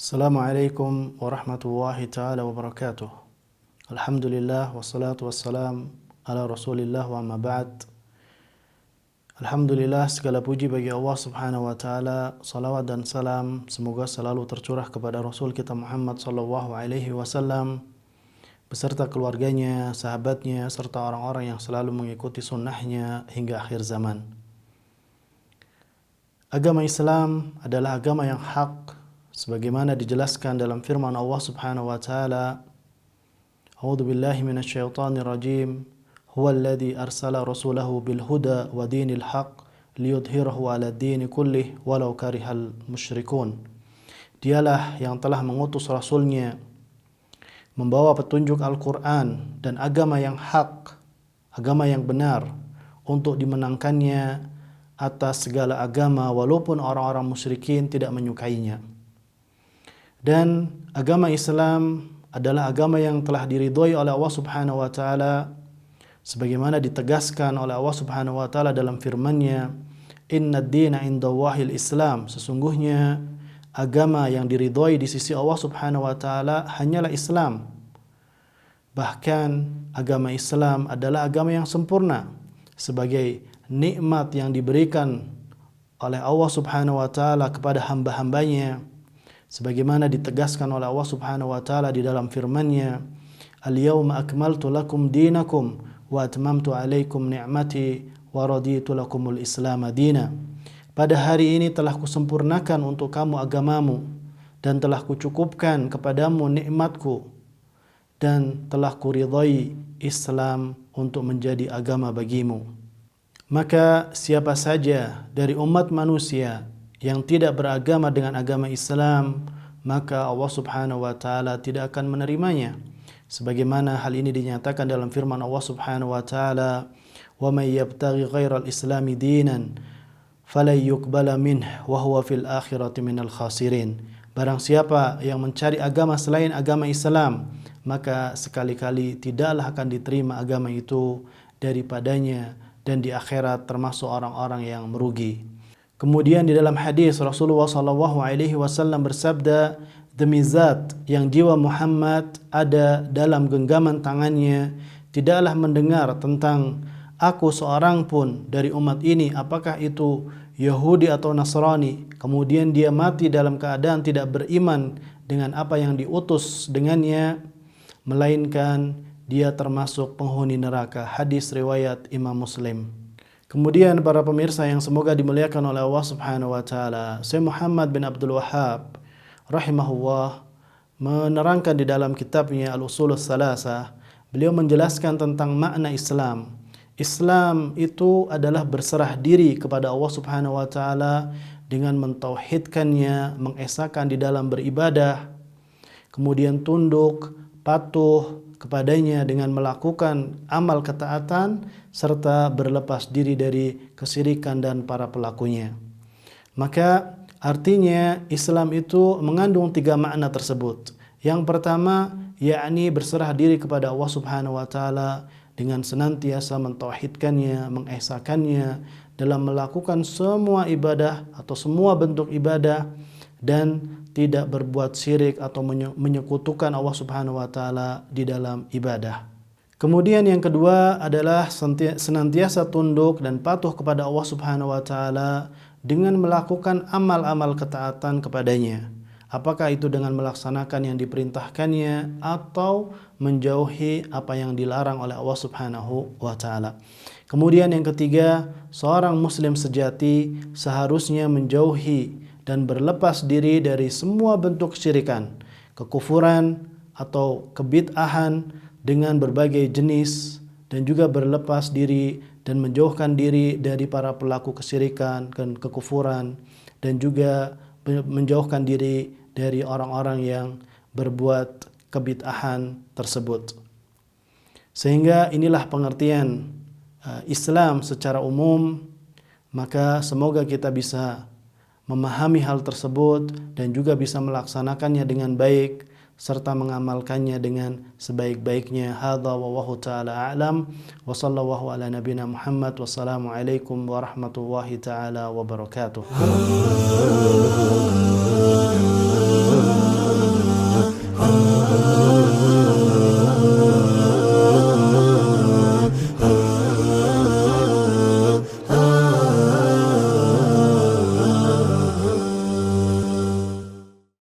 Assalamualaikum warahmatullahi ta'ala wabarakatuh. Alhamdulillah wassalatu wassalam ala rasulillah wa amma ba'd. Alhamdulillah, segala puji bagi Allah subhanahu wa ta'ala. Salawat dan salam semoga selalu tercurah kepada Rasul kita Muhammad sallallahu alaihi wasallam beserta keluarganya, sahabatnya, serta orang-orang yang selalu mengikuti sunnahnya hingga akhir zaman. Agama Islam adalah agama yang hak, sebagaimana dijelaskan dalam firman Allah Subhanahu wa taala, A'udzu billahi minasyaitonir rajim. Huwallazi arsala rasulahu bil huda wa dinil haqq liyudhhirahu 'ala ad-din kullih walau karihal musyrikun. Dialah yang telah mengutus rasulnya membawa petunjuk Al-Qur'an dan agama yang hak, agama yang benar, untuk dimenangkannya atas segala agama walaupun orang-orang musyrikin tidak menyukainya. Dan agama Islam adalah agama yang telah diridhoi oleh Allah Subhanahu wa taala sebagaimana ditegaskan oleh Allah Subhanahu wa taala dalam firman-Nya, "Innad dina 'indallahil Islam." Sesungguhnya agama yang diridhoi di sisi Allah Subhanahu wa taala hanyalah Islam. Bahkan agama Islam adalah agama yang sempurna sebagai nikmat yang diberikan oleh Allah Subhanahu wa taala kepada hamba-hambanya, sebagaimana ditegaskan oleh Allah Subhanahu wa taala di dalam firman-Nya, "Al-yauma akmaltu lakum dinakum wa atmamtu 'alaikum ni'mati wa raditu lakumul Islam madina." Pada hari ini telah kusempurnakan untuk kamu agamamu dan telah kucukupkan kepadamu nikmatku dan telah kuridhai Islam untuk menjadi agama bagimu. Maka siapa saja dari umat manusia yang tidak beragama dengan agama Islam, maka Allah Subhanahu wa taala tidak akan menerimanya. Sebagaimana hal ini dinyatakan dalam firman Allah Subhanahu wa taala, "Wa may yabtaghi ghairal islami dinan falan yuqbala minhu wa huwa fil akhirati minal khasirin." Barang siapa yang mencari agama selain agama Islam, maka sekali-kali tidaklah akan diterima agama itu daripadanya, dan di akhirat termasuk orang-orang yang merugi. Kemudian di dalam hadis Rasulullah SAW bersabda, "Demi zat yang jiwa Muhammad ada dalam genggaman tangannya, tidaklah mendengar tentang aku seorang pun dari umat ini, apakah itu Yahudi atau Nasrani, kemudian dia mati dalam keadaan tidak beriman dengan apa yang diutus dengannya, melainkan dia termasuk penghuni neraka." Hadis riwayat Imam Muslim. Kemudian para pemirsa yang semoga dimuliakan oleh Allah Subhanahu wa taala, Syekh Muhammad bin Abdul Wahhab rahimahullah menerangkan di dalam kitabnya Al-Ushulus Salasah, beliau menjelaskan tentang makna Islam. Islam itu adalah berserah diri kepada Allah Subhanahu wa taala dengan mentauhidkannya, mengesahkan di dalam beribadah, kemudian tunduk, patuh kepadanya dengan melakukan amal ketaatan serta berlepas diri dari kesyirikan dan para pelakunya. Maka artinya Islam itu mengandung 3 makna tersebut. Yang pertama, yakni berserah diri kepada Allah Subhanahu wa taala dengan senantiasa mentauhidkannya, mengesahkannya dalam melakukan semua ibadah atau semua bentuk ibadah, dan tidak berbuat syirik atau menyekutukan Allah Subhanahu wa taala di dalam ibadah. Kemudian yang kedua adalah senantiasa tunduk dan patuh kepada Allah Subhanahu wa taala dengan melakukan amal-amal ketaatan kepadanya. Apakah itu dengan melaksanakan yang diperintahkannya atau menjauhi apa yang dilarang oleh Allah Subhanahu wa taala. Kemudian yang ketiga, seorang muslim sejati seharusnya menjauhi dan berlepas diri dari semua bentuk kesyirikan, kekufuran atau kebid'ahan dengan berbagai jenis, dan juga berlepas diri dan menjauhkan diri dari para pelaku kesyirikan dan kekufuran, dan juga menjauhkan diri dari orang-orang yang berbuat kebid'ahan tersebut. Sehingga inilah pengertian Islam secara umum. Maka semoga kita bisa memahami hal tersebut dan juga bisa melaksanakannya dengan baik serta mengamalkannya dengan sebaik-baiknya. Hadza wallahu taala a'lam wa sallallahu ala nabiyina Muhammad. Wassalamu alaikum warahmatullahi taala wabarakatuh.